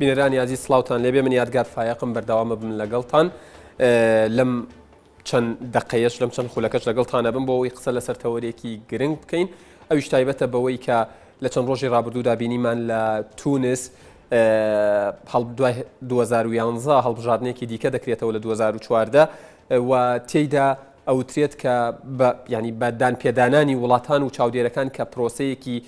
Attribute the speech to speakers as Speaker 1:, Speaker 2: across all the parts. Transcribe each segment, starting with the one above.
Speaker 1: بینەرانی عزیز سڵاوتان لێبێ من یادگار فایقم بەردەوامە بم لەگەڵتان لەم چەند دقەیەش لەم چەند خولەکەش لەگەڵتانە بم بۆ ئەوەی قسە لەسەر تەوەریەکی گرنگ بکەین ئەویش تایبەتە بەوەی کە لە چەند ڕۆژی ڕابردوودا بینیمان لە تونس دوای 2011 هەڵبژاردنێکی دیکە دەکرێتەوە لە 2014 و تێیدا ئەوترێت کە ینی بە دانپێدانانی وڵاتان و چاودێرەکان کە پرۆسەیەکی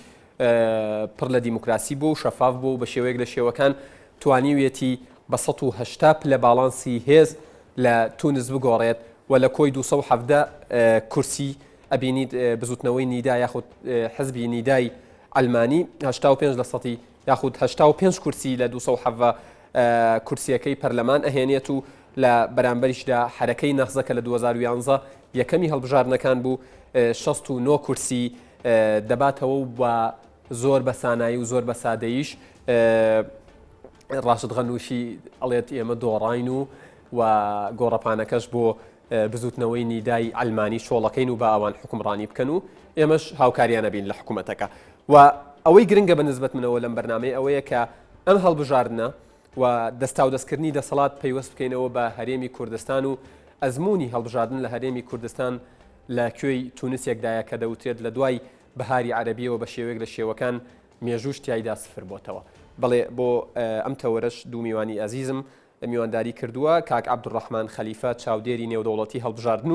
Speaker 1: پڕ لە دیموکراسی بوو و شەفاف بوو بە شێوەیەک لە شێوەکان توانیوێتی بە 180 لە باڵانسی هێز لە تونس بگۆڕێت و لە کۆی 270 کورسی ئەبینیت بزوتنەوەی نیدا یاخود حزبی نیدای ئەلمانی 85 لە سەتی یاخود 85 کورسی لە 270 کورسیەکەی پەرلەمان ئەهێنێت و لە بەرامبەریشدا حرەکەی نەخزەکە لە 2011 یەکەمی هەڵبژاردنەکان بوو 69 کورسی دەباتەوە و بە زۆر بە سانایی و زۆر بە سادەیش ڕاشد غەنووشی ئەڵێت ئێمە دۆڕاین و گۆڕەپانەکەش بۆ بزوتنەوەی نیدای ئەلمانی شۆڵەکەین و بە ئەوان حکومڕانی بکەن و ئێمەش هاوکاریانە بین لە حکوومەتەکە و ئەوەی گرنگە بە نسبەت منەوە لەم بەرنامەیە ئەوەیە کە ئەم هەڵبژاردنە و دەستا و دەستکردنی دەسەڵات پەیوەست بکەینەوە بە هەرێمی کوردستان و ئەزمموی هەڵبژاردن لە هەرێمی کوردستان لە کوێی تونسێکدایە کە دەوترێت لە دوای بەهاری عەرەبیەوە بە شێوەیەک لە شێوەکان مێژووش تیایدا سفر بۆتەوە بەڵێ بۆ ئەم تەوەرەش دوو میوانی ئەزیزم میوانداری کردووە کاک عەبدوڕەحمان خەلیفە چاودێری نێودەوڵەتی هەڵبژاردن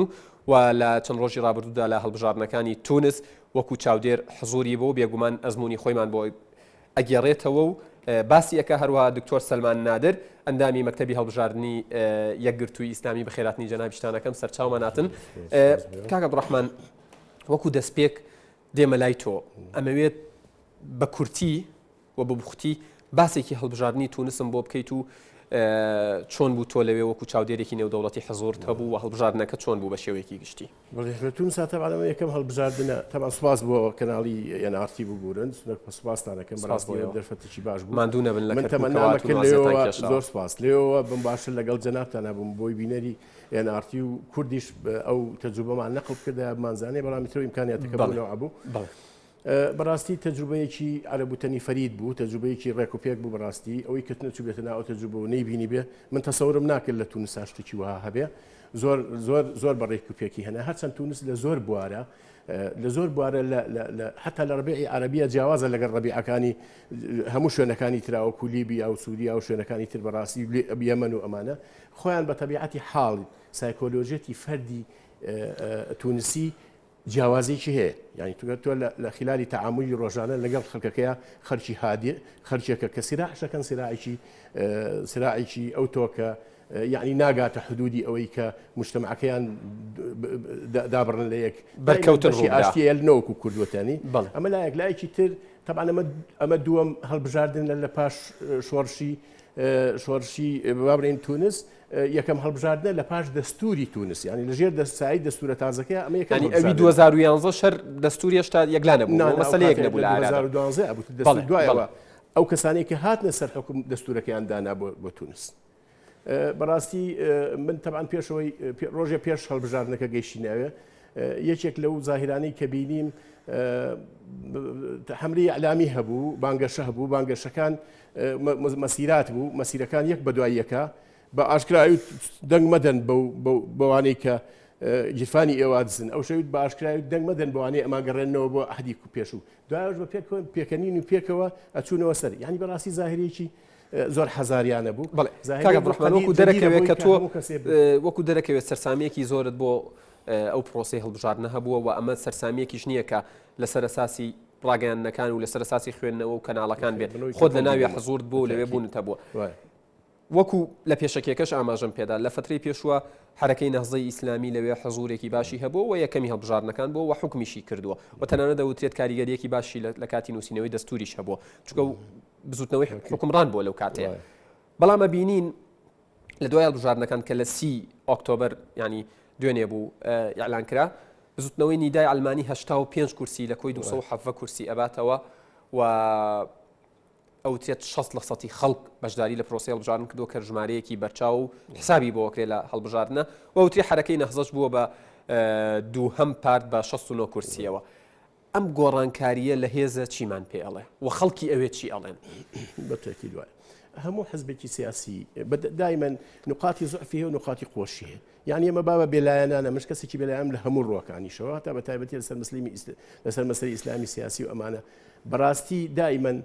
Speaker 1: و لە چەند ڕۆژی ڕابردوودا لە هەڵبژاردنەکانی تونس وەکو چاودێر حزوری بۆ بێگومان ئەزمموی خۆیمان بۆ ئەگێڕێتەوە و باسی ئەکە هەروە دکتۆر سەلمان نادر ئەندامی مەکتەبی هەڵبژاردننی یەکگرتووی ئیسلامی بەخێراتنی جەنابیشتانەکەم سەرچاوماناتن کاک عەبدوڕەحمان وەکو دەستپێک دێمە لای تۆ ئەمەوێت بە کورتی و بە بوختی باسێکی هەڵبژاردننی تونسم بۆ بکەیت و چۆن بوو تۆ لەوێ وەکو چاودێرێکی نێودەوڵەتی حزۆرت هەبوو و هەڵبژاردنەکە چۆن بوو بە شێوەیەکی گشتی
Speaker 2: لە تونسا تەبعەوە یەکەم هەڵبژاردنە تەبع سوپاس بۆ کەناڵی ئەنئارتی بووبورن سوپاسدانەکەم بەڕاستی دەرفەتێکی باش بوو
Speaker 1: ماندوو نەبن لە
Speaker 2: کردنەوە زۆر سوپاس لێەوە بم باشە لەگەڵ جەنابتان بووم بۆی بینەری ئەنئارتی و کوردیش ئەو تەجروبەمان نەقڵ کردە بمانزانێ بەڵام ترۆ ئیمکانیاتەکە بوونەوە بوو بەڕاستی تەجروبەیەکی عەرەبوتنی فەرید بوو تەجروبەیەکی ڕێک و پێک بوو بەڕاستی ئەوەی کە نەچوو بێتە ناو تەجروبە و نەیبینی بێ من تەسەورم ناکرد لە تونس شتێکی وها هەبێ زۆر بە ڕێک و پێکی هەنا هەرچەند تونس لە زۆر بوارە حتا لە ڕبیعی عەرەبیە جیاوازە لەگەڵ ڕبیعەکانی هەموو شوێنەکانی تراوە لیبیا و سووریا و شوێنەکانی تر بەڕاستی یەمەن و ئەمانە خۆیان بە تەبیعەتی حاڵ سایکۆلۆژێتی فەردی تونسی جیاوازێکی هەیە یعنی تۆ لە خلالی تەعاملی ڕۆژانە لەگەڵ خەڵکەکەیە خەرچی هادی خەرچێکە کە سیراحشەکەن سراعێکی ئەو تۆکە یعنی ناگاتە حدودی ئەوەی کە مجتەمەعەکەیان دابڕن لە یەک
Speaker 1: بەرکەوتنی
Speaker 2: ئاشتیە لەنەوەکو کوردوەتانی ئەمە لایەک لایەکی تر طبعا ئەمە دووەم هەڵبژاردن لە پاش شۆڕشی بابرین تونس یەکەم هەڵبژاردنە لە پاش دەستوری تونس یعنی لەژێر دەستایی دەستورە تازەکە ئەمە یەکەمی
Speaker 1: ئەوی 2011 شەر دەستوری هێشتا یەکلا نەبوو مەسەلەیەک نەبوو لە
Speaker 2: 2012 دەستور دوایەوە ئەو کەسانی کە هاتنە سەر حکوم دەستورەکەیان دانا بۆ تونس بەڕاستی من تەبعاً پێشەوەی ڕۆژێ پێش هەڵبژاردنەکە گەیشتینەوە یەکێک لەو زاهیرانەی کە بینیم حەملەی ئەعلامی هەبوو بانگەشە هەبوو بانگەشەکان مەسیرات بوو مەسیرەکان یەک بە دوای یەکە بە ئاشکراوی دەنگ مەدەن بەوانەی کە جیرفانی ئێوە دزن ئەو شەویت بە ئاشکراوی دەنگ مەدەن بەوانەی ئەمان گەڕێنەوە بۆ ئەحدی پێش و دوایش بە پێکەنین و پێکەوە ئەچوونەوە سەر یعنی بەڕاستی زاهریەکی زۆر حەزاریانە بوو
Speaker 1: وەکو دەرەکەوێت کە تۆ وەکو دەرەکەوێت سەرسامیەکی زۆرت بۆ ئەو پرۆسی هەڵبژاردنە هەبووە و ئەمە سەرسامیەکیش نییە کە لەسەر ئەساسی ڕاگەیاندنەکان و لەسەر ئەساسی خوێندنەوە و کەناڵەکان بێت خۆت لە ناوی حزورت بوو لەوێ بوونتە بووە وەکو لە پێشەکێکەش ئاماژەم پێدا لە فترەی پێشوە حرەکەی نەهزەی ئیسلامی لەوێ حزورێکی باشی هەبوو و یەکەمی هەڵبژاردنەکان بۆ و حکمیشی کردووە و تەنانەت دەوترێت کاریگەریەکی باشی لە کاتی نووسینەوەی دەستوریش هەبووە چونکە بزوتنەوەی حکومڕان بووە لەو کاتەیە بەڵام ئەبینین لە دوای هەڵبژاردنەکان کە لە 30 ئۆکتۆبەر ینی دوێنێ بوو ئیعلان کرا بزوتنەوەی نیدای ئەلمانی 85 کورسی لە کۆی 270 کورسی ئەباتەوە و ئەوترێت 60% خەڵک بەشداری لە پرۆسی هەڵبژاردن کردو کە ژمارەیەکی بەرچاو و حسابی بۆ وەکرێ لە هەڵبژاردنە و ئەوتری حرەکەی نەهزەش بووە بە دووهەم پارت بە 69 کورسیەوە ئەم گۆڕانکاریە لە هێزە چیمان پێ ئەڵێ و خەڵکی ئەوێ چی ئەڵێن
Speaker 2: بەتێکی دوای هەموو حزبێکی سیاسی دائما نقاطی ضعفه و نقاطی قوشه. يعني ما بابا بلايانا أنا مش كسي بلايام لهم الروك يعني شو هذا بتاعتي لسر مسلمي إسلامي سياسي وأمانة براستي دائما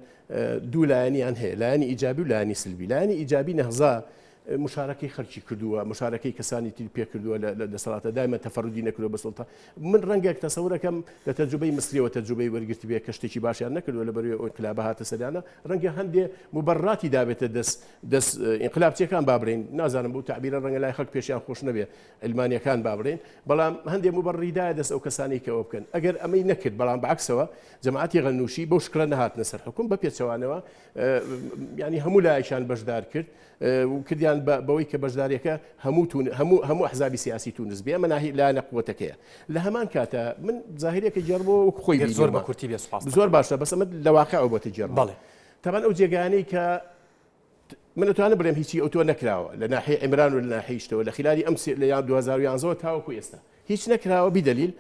Speaker 2: دولاياني عنها لاياني إيجابي ولاياني سلبي لاياني إيجابي نهضة مشاركة خرجي كردوها مشاركة كساني تلبية كردوها لصلاة دائما تفردي نكردوا بسلطة من رنجك تصورك كم لتجربة مصرية وتجربة ورقت بها كشتي باش يعني نكردوا ولا بريء انقلابها تسدانا رنجة هندي مبرراتي دابت دس انقلاب كان بابرين نازل بو تعبير الرنجة لا يخلق بيشان خوش نبي ألمانيا كان بابرين بلام هندي مبرر دس أو كساني كوبكن أجر أمي نكد بلام بعكسه جماعتي غنوشي بوشكرنا هات نسر حكم ببيت سوانوا يعني همولا عشان بجدار كرد وكرديان بوي كبجداريكا همو احزاب سياسي تونس بها مناهي لا نقوتك لهمان كاتا من ظاهريك جربوا وخوي
Speaker 1: زور بكورتي بيا سبحان
Speaker 2: زور باشا بس امد لواقع وبتجرب
Speaker 1: بالي
Speaker 2: طبعا او جيغاني ك من تو انا بريم هيشي او تو نكراو لناحيه عمران ولا ناحيه ولا خلال امس ليان 2011 تاو كويستا هيش نكراو بدليل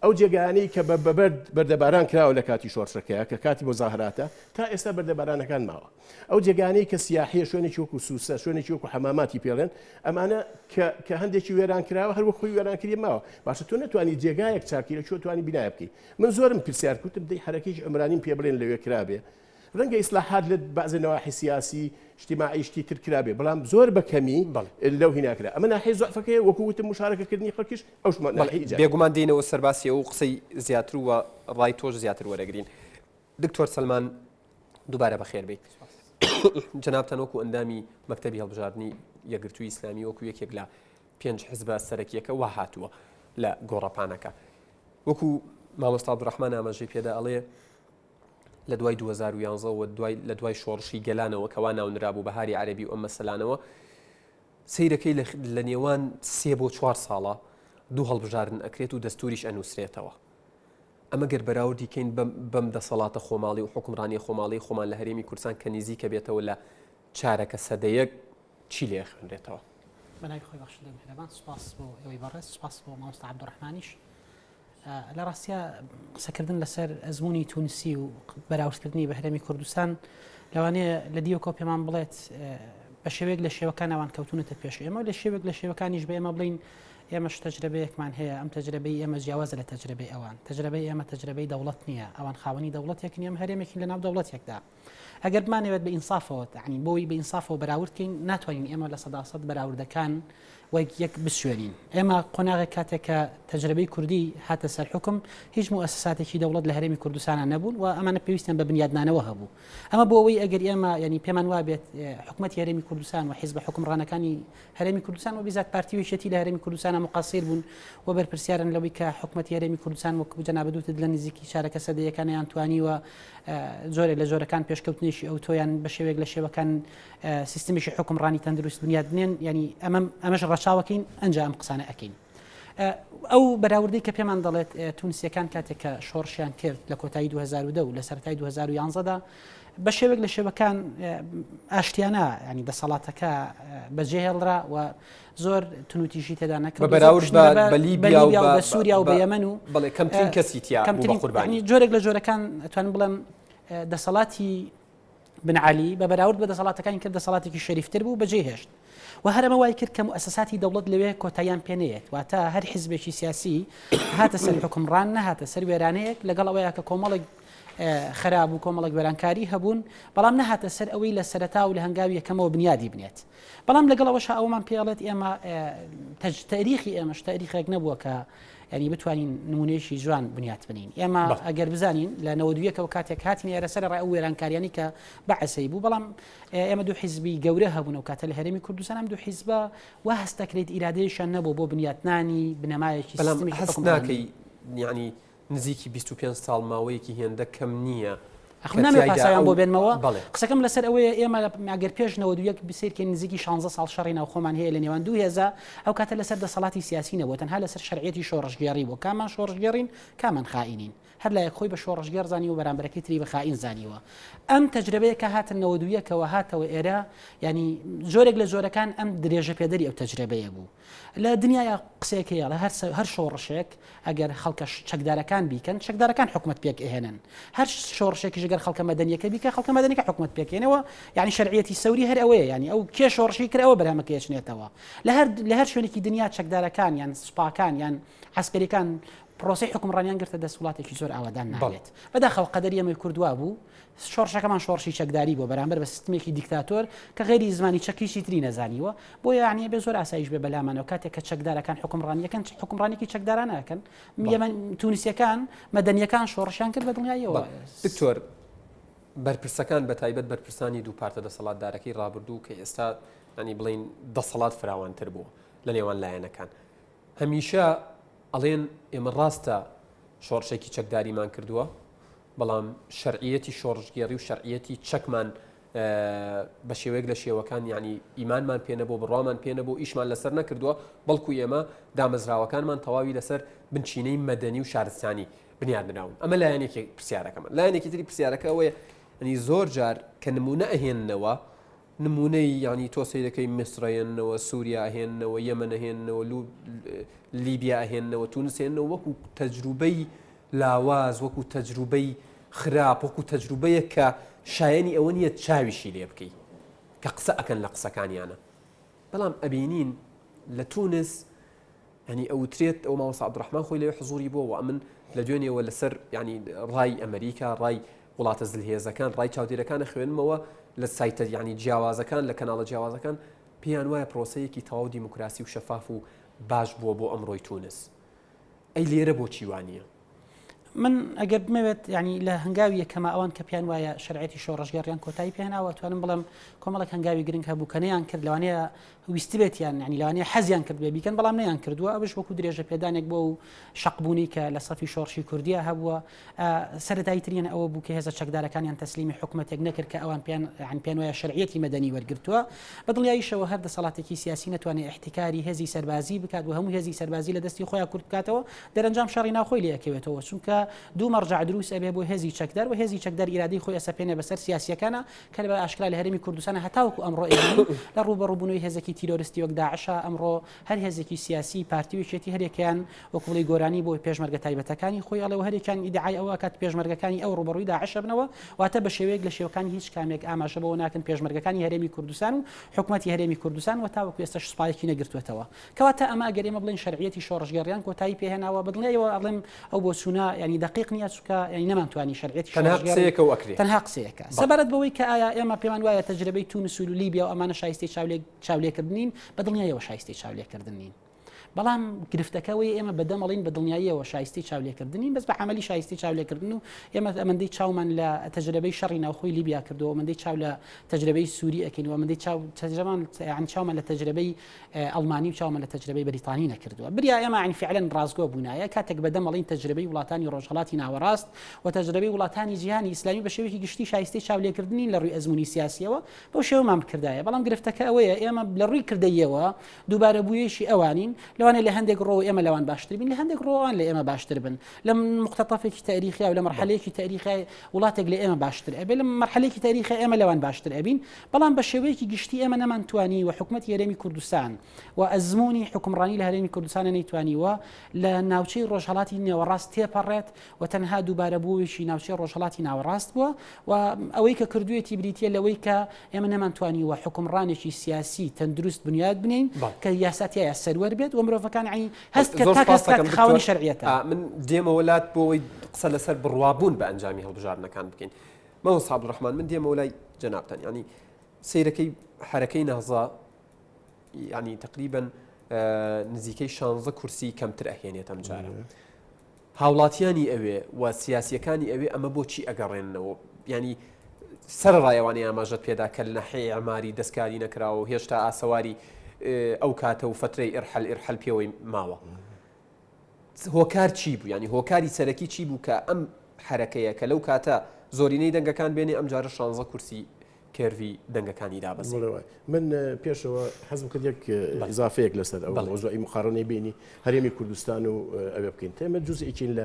Speaker 2: او جيغاني كبرد بردباران كراو لكاتي شورشكا ككاتي مظاهراته تا استا بردباران كان معه او جيغاني كسياحيه شلون يشوكو سوسه شلون يشوكو حماماتي بيرن اما انا كهندشي ويران كراو هل وخوي ويران كريم معه باش تو اني جيغايك تشاكي شو تو اني بنايبكي من زور من بيرسيار كنت بدي حركيش عمرانين بيبرين لو كرابه رنجة إصلاحات لبعض النواحي سياسي اجتماعي اشتي تركرابي بلام زور بكمي لو هناك لا أما ناحية ضعفك وقوة المشاركة كدني خلكش أوش ما ناحية إيجابية
Speaker 1: بيقومان دينا والسرباسية وقصي زياتر ورايتوش زياتر ورقرين دكتور سلمان دوباره بخير بي جناب تنوكو اندامي مكتبي هالبجارني يقرتو إسلامي وكو يكيق لا بينج حزب السركيك وهاتوا لا قوربانك وكو مامۆستا عەبدوڕەحمان ئاماژەی پێدا ئەڵێ لە دوای 2011 و لە دوای شۆڕشی گەلانەوە کەوا ناونرابوو بەهاری عەرەبی و ئەم مەسەلانەوە سەیرەکەی لە نێوان 3 بۆ 4 ساڵە دوو هەڵبژاردن ئەکرێت و دەستوریش ئەنووسرێتەوە. ئەمە گەر بەراوردی کەین بەم دەسەڵاتە خۆماڵی و حکومڕانی خۆماڵی خۆمان لە هەرێمی کوردستان کە نزیکە بێتەوە لە چارەکە سەدەیەک چی لێ خوێنرێتەوە؟
Speaker 3: بەلای خۆی بەخشدە میهرەبان سوپاس بۆ ئێوەی بەڕێز سوپاس بۆ مامۆستا عەبدوڕەحمانیش. لە ڕاستیە قسەکردن لەسەر ئەزمموی تونسی و بەراوردکردنی بە هەرێمی کوردستان لەوانەیە لە دیوەکۆ پێمان بڵێت بە شێوەیەک لە شێوەکان ئەوان کەوتونەتە پێش ئێمە لە شێوەک لە شێوەکانیش بە ئێمە بڵین ئێمەش تەجربەیەکمان هەیە ئەم تەجربەی ئێمە جیاوازە لە تەجربەی ئەوان تەجربەی ئێمە تەجربەی دەوڵەت نییە ئەوان خاوەنی دەوڵەتێک نیە هەرێمێکی لە ناو دەوڵەتێکدا ئەگەر بمانەوێت بە ئینسافەوە عنی بۆی بە ئینسافەوە بەراوردکەین ناتوانین ئێمە لە 100% بەراوردەکان وەک بسوێنین ئێمە قۆناغێک کاتێک کە تەجربەی کوردی هاتە سەر حکم هیچ موسساتێکی دەوڵەت لە هەرێمی کوردستانە نەبوون و ئەمانە پێویستیان بە بنیادنانەوە هەبوو ئەمە بۆ ئەوەی ئەگەر ئێمە ینی پێمان وابێت حکومەتی هەرێمی کوردستان و حیزب حکمڕانەکانی هەرێمی کوردستان و بیزات پارتیویشەتی لە هەرێمی کوردستانە مقاسیر بوون و بەرپرسیارن لەوەی کە حکومەتی هەرێمی کوردستان وەکو جەنابەدوتت لە نزیکی چارەکە سەدەیەکانیان توانیوە زۆرێک لە زۆرەکان پێشکەوتنیشی ئەو تۆیان بە شێوەیەک لە شێوەکان سیستمیشی حکمڕانی تەندروست بنیاد بنێن ینی ئەمەش ڕەچاوەکەین ئەنجام قسانە ئەکەین ئەو بەراوردی کە پێمان دەڵێت تونسیەکان کاتێک کە شۆڕشیان کرد لە کۆتایی 2010 و لە سەرەتای 2011دا بە شێوەیەک لە شێوەکان ئاشتیانە ینی دەسەڵاتەکە بەجێهێڵرا و زۆر تونوتیژی تێدا نەکرد
Speaker 1: بە لیبیا
Speaker 3: و بە سووریا و بە یەمەن و
Speaker 1: بەڵێ کەمترین کەسی تیا بوو بە قوربانی
Speaker 3: جۆرێک لە جۆرەکان ئەتوانم بڵێم دەسەڵاتی بن عەلی بە بەراورد بە دەسەڵاتەکانی کرد دەسەڵاتێکی شەریفتر بوو بەجێهێشت و هەرەمە وای کرد کە مؤسساتی دەوڵەت لەوێ کۆتاییان پێنەیەت واتە هەر حیزبێکی سیاسی هاتە سەر حکمڕان نەهاتە سەر وێرانەیەک لەگەڵ ئەوەیە کە کۆمەڵێک خراپ و کۆمەڵک وێرانکاری هەبوون بەڵام نەهاتە سەر ئەوەی لە سەرەتا و لە هەنگاوی یەکەمەوە بنیادی بنێت بەڵام لەگەڵ ئەوەش ئەومان پێڵێت ئێمە تاریخی ئێمەش تاریخێک نەبووە کە ینی بتوانین نمونەیەشی جوان بنیاد بنین ئێمە ئەگەر بزانین لە 92ەوە کاتێک هاتین ئێرە سەر ڕای ئەو وێرانکاریانی کە بەعسەی بوو بەڵام ئێمە دوو حیزبی گەورە هەبوون و کاتە لە هەرێمی کوردستان ئەم دوو حیزبە وا هەستەکرێت ئیرادەیەشان نەبوو بۆ بنیادنانی بنەمایەکی سیستمی
Speaker 1: هەست ناکەی یعنی نزیکی 25 ساڵ ماوەیەکی هێندە کەم نییە
Speaker 3: نامێ پاسایان بۆ بێنمەوە قسەکەم لەسەر ئەوەیە ئێمە ئەگەر پێشنەوە دوویەک بسیرکە نزیکی 16 ساڵ شەڕی ناوخۆمان هەیە لە نێوان 2000 ئەو کاتە لەسەر دەسەڵاتی سیاسی نەبووە تەنها لەسەر شەرعیەتی شۆڕژگێڕی بۆ کامان شۆڕژگێڕین کامان خائینین هەر لای خۆی بە شۆڕژگێڕ زانی و بەرامبەرەکەی تری بە خائین زانیوە ئەم تەجربەیە کە هاتنەوە دوویەکەوە هاتەوە ئێرە ینی زۆرێک لە زۆرەکان ئەم درێژە پێدەری ئەو تەجربەیە بوو لە دنیای قسەیەکەیە لە هەر شۆڕشێک ئەگەر خەڵکە چەکدارەکان بیکەن چەکدارەکان حکومەت پێک ئێهێنن هەر شۆڕشێکیش ئەگەر خەڵکە مەدەنیەکە بیکە خەڵکە مەدەنیەکە حکومت پێکێنەوە یعنی شەرعیەتی سەوری هەر ئەوەیە ینی ئەو کێ شۆڕشی کرەوە بەرهەمەکەیشنێتەوە لە هەر شوێنێکی دنیا چەکدارەکان یان سوپاکان یان عسکەریەکان پرۆسی حکومڕانیان گرتە دەست وڵاتێکی زۆر ئاوادان نابێت بەداخەوە قەدەری ئەمەی کوردوا بوو شۆڕشەکەمان شۆڕشی چەکداری بۆ بەرامبەر بە سیستمێکی دیکتاتۆر کە غێری زمانی چەکیشی تری نەزانیوە بۆ یعنی بێ زۆر ئاسایش بێ بەلامانەوە کاتێک کە چەکدارەکان حکومڕانیەکان حکومڕانێکی چەکدارانەکەن تونیسیەکان مەدەنیەکان شۆڕشیان کرد بە دڵنیایەوە
Speaker 1: دکتۆر بەرپرسەکان بە تایبەت بەرپرسانی دوو پارتە دەسەڵاتدارەکەی ڕابردوو کە ئێستا ینی بڵین دەسەڵات فراوانتر بوو لە نێوان لایەنەکان هەمیشە ئەڵێن ئێمە ڕاستە شۆڕشێکی چەکداریمان کردووە بەڵام شەرعیەتی شۆڕژگێڕی و شەرعیەتی چەکمان بە شێوەیەک لە شێوەکان ینی ئیمانمان پێنەبوو بڕوامان پێنەبوو ئیشمان لەسەر نەکردووە بەڵکو ئێمە دامەزراوەکانمان تەواوی لەسەر بنچینەی مەدەنی و شارستانی بنیاد بناون ئەمە لایەنێکی پرسیارەکەمان لایەنێکی تری پرسیارەکە ئەوەیە ئەنی زۆر جار کە نمونە ئەهێننەوە نمونەی ینی تۆ سەیرەکەی میسرەهێننەوە سووریا ئەهێننەوە یەمەن ئەهێننەوە لیبیا ئەهێننەوە تونس هێننەوە وەکو تەجروبەی لاواز وەکو تەجروبەی خراپ وەکو تەجروبەیە کە شایەنی ئەوە نیە چاویشی لێ بکەی کە قسە ئەکەن لە قسەکانیانە بەڵام ئەبینین لە تونس ینی ئەوترێت ئەو ماوەسا عەبدوڕەحمان خۆی لەوێ حزوری بووە ئەمن لە دوێنێەوە لەسەر ینی ڕای ئەمریکا ڕای وڵاتە زلهێزەکان ڕای چاودێرەکانە خوێنمەوە لە سایتە ینی جیاوازەکان لە کەناڵە جیاوازەکان پێیان وایە پرۆسەیەکی تەواو دیموکراسی و شەفاف و باش بووە بۆ ئەمڕۆی تونس ئەی لێرە بۆچی وانە
Speaker 3: من ئەگەر بمەوێت ینی لە هەنگاوی یەکەمە ئەوان کە پیان وایە شەرعەتی شۆڕژگەڕیان کۆتایی پێهێناوە توانم بڵم کۆمەڵێک هەنگاوی گرنگ هەبوو کە نەیان کرد لەوانەیە ویستی بێتیان ینی لەوانەیە حەزیان کرد بێ بیکەن بەڵام نەیان کردووە ئەوش وەکو درێژە پێدانێک بۆ و شەقبوونی کە لە سەفی شۆڕشی کوردیا هەبووە سەرەتاییترین ئەوە بوو کە هێزە چەکدارەکانیان تەسلیمی حکومەتێک نەکرد کە ئەوان پیان وایە شەرعیەتی مەدەنی وەرگرتووە بەدڵیاییشەوە هەر دەسەڵاتێکی سیاسی نەتوانێت احتیکاری هێزی سەربازی بکات و هەموو هێزی سەربازی لە دەستی خۆیان کورد بکاتەوە دەرەنجام شەڕی ناوخۆی لێ ئەکەوێتەوە چونکە دوو مەرجع دروست ئەبێ بۆ هێزی چەکدار و هێزی چەکدار ئیرادەی خۆی ئەسەپێنێ بەسەر سیاسیەکانە کە لە ئاشکرا لە هەرێمی کوردستانە هەتاوەکو ئەمڕۆ لە ڕوبەڕووبوونەوەی هێزێکی تیرۆریستی وەک داعشە ئەمڕۆ هەر هێزێکی سیاسی پارتیویشێتی هەرێکیان وەکوڵی گۆرانی بۆ پێشمەرگە تایبەتەکانی خۆی ئەڵێ و هەرێکیان ئیدعای ئەوە کات پێشمەرگەکانی ئەو ڕوبەڕووی داعشە بنەوە واتە بە شێوەیەک لە شێوەکانی هیچ کامێک ئاماژە بەوە ناکەن پێشمەرگەکانی هەرێمی کوردستان و حکوومەتی هەرێمی کوردستان و تاوەکو ئێستا سوپایەکی نەگرتوێتەوە کەواتە ئەمە ئەگەر ئێمە بڵین شەرعیەتی شۆڕژگەڕیان کۆتایی پێهێناوە بەدڵنیایەوە ئەڵێم ئەو بۆ چوونە ینی دقیق نییە چونکە ینی نەمانتوانی شەرعیەتی تەنها قسەیەکە سەبارەت بەوەی کە ئایا ئێمە پێمان وایە تەجربەی تونس و لیبیا و ئەمانە شایستەی چاولێکردنین بەدڵنیایەوە شایستەی چاولێکردنین بەڵام گرفتەکەەوەی ئێمە بەدەمەڵین بە دڵنیاییەوە شایستی چاولێکردنین بەس بە عملی شایستی چاولێکردن و ئێمە ئەمەندەی چاومان لە تەجربەی شەڕی ناوخۆی لیبیا کردەوە ئەمەندەی چاو لە تەجربەی سووری ئەکەین و ئەمەندەی چاومان لە تەجربەی ئەڵمانی و چاومان لە تەجربەی بەریتانی نەکردووە بریا ئێمە عین فعلەن ڕازگۆ بوونایە کاتێک بەدەمەڵین تەجربەی وڵاتانی ڕۆژهەڵاتی ناوەڕاست و تەجربەی وڵاتانی جیهانی ئیسلامی بە شێوەیەکی گشتی شایستی چاولێکردنین لە ڕووی ئەزمموی سیاسیەوە بۆ شێوەمان بکردایە بەڵام گرفتەکە ئەوەیە ئێمە لە ڕووی کردەیەوە دووبارە بوویەشی ئەوانین لەوانێ لە هەندێک ڕۆ ئێمە لەوان باشتر بین لە هەندێک ڕۆوان لە ئێمە باشتر بن لە مقتەطەفێکی تاریخی و لە مەرحەلەیەکی تاریخی وڵاتێک لە ئێمە باشتر ئەبێ لە مەرحەلەیەکی تاریخی ئێمە لەوان باشتر ئەبین بەڵام بە شێوەیەکی گشتی ئێمە نەمانتوانی و حکومەتی هەرێمی کوردستان و ئەزمموی حکومڕانی لە هەرێمی کوردستانە نەیتوانیوە لە ناوچەی ڕۆژهەڵاتی نێوەڕاست تێپەڕێت و تەنها دووبارە بوویشی ناوچەی ڕۆژهەڵاتی ناوەڕاست بووە و ئەوەی کە کردوێتی بریتە لەوەی کە ئێمە نەمانتوانی و حکومڕانێکی سیاسی تەندروست بنیاد بنین کە یاساتیایە سەروەر بێت و مرۆڤەکان عین هەست خاوەنی شەرعیەتە
Speaker 1: من دێمە وڵات بۆەوەی قسە لەسەر بڕوابوون بە ئەنجامی هەڵبژارنەکان بکەین مەوەسا عەبدوڕەحمان من دێمە وڵای جەنابتان ینی سەیرەکەی حرەکەی نەهزا ینی تقریبا نزیکەی 16 کورسی کەمتر ئەهێنێت ئەم جارە هاوڵاتیانی ئەوێ و سیاسیەکانی ئەوێ ئەمە بۆچی ئەگەڕێنەوە ینی سەر ڕایەوانی ئاماژەت پێدا کە لە ناحیەی ئەماری دەستکاری نەکراوە و هێشتا ئاسەواری ئەو کاتە و فترەی ئیرحەل پێوەی ماوە هۆکار چی بوو ینی هۆکاری سەرەکی چی بوو کە ئەم حرەکەیە کە لەو کاتە زۆرینەی دەنگەکان بێنێ ئەم جارە 16 کورسی کێروی دەنگەکانی دابەزێ.
Speaker 2: من پێشەوە حەزم کرد یەک ئیزافەیەک لەسەر ئەو مۆزوعی مقارنەی بینی هەرێمی کوردستان و ئەوێ بکەین ئێمە جزئێکین لە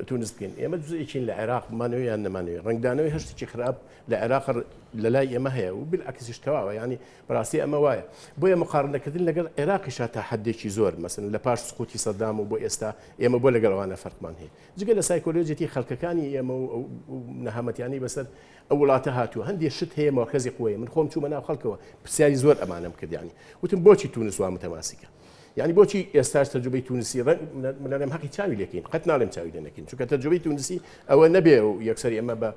Speaker 2: تونس بکەین ئێمە جزئێکین لە عێراق بمانەوە یان نەمانەوێت ڕنگدانەوەی هەشتێکی خراپ لە عێراق لە لای ئێمە هەیە و بالعکسیش تەواوە ینی بەڕاستی ئەمە وایە بۆیە مقارنەکردن لەگەڵ عێراقیشا تا حدێکی زۆر مەسن لە پاش سقوتی سەدام و بۆ ئێستا ئێمە بۆ لەگەڵەوانە فەرقمان هەیە جگە لە سایکۆلۆژیەتی خەڵکەکانی ئێمە و نەهامەتیانی بەسەر ئەو وڵاتە هاتووە هەندێک شت هەیە مەرکەزی قوەیە من خۆم چوومە ناو خەڵکەوە پرسیاری زۆر ئەمانەم کرد ینی وتم بۆچی تونس وا متەماسیکە یعنی بۆچی ئێستاش تەجربەی تونسی منەڵێم حەقی چاوی لێکەین قەت ناڵێم چاوی لێ نەکەین چونکە تەجربەی تونسی ئەوە نەبێ و یەکسەر ئێمە بە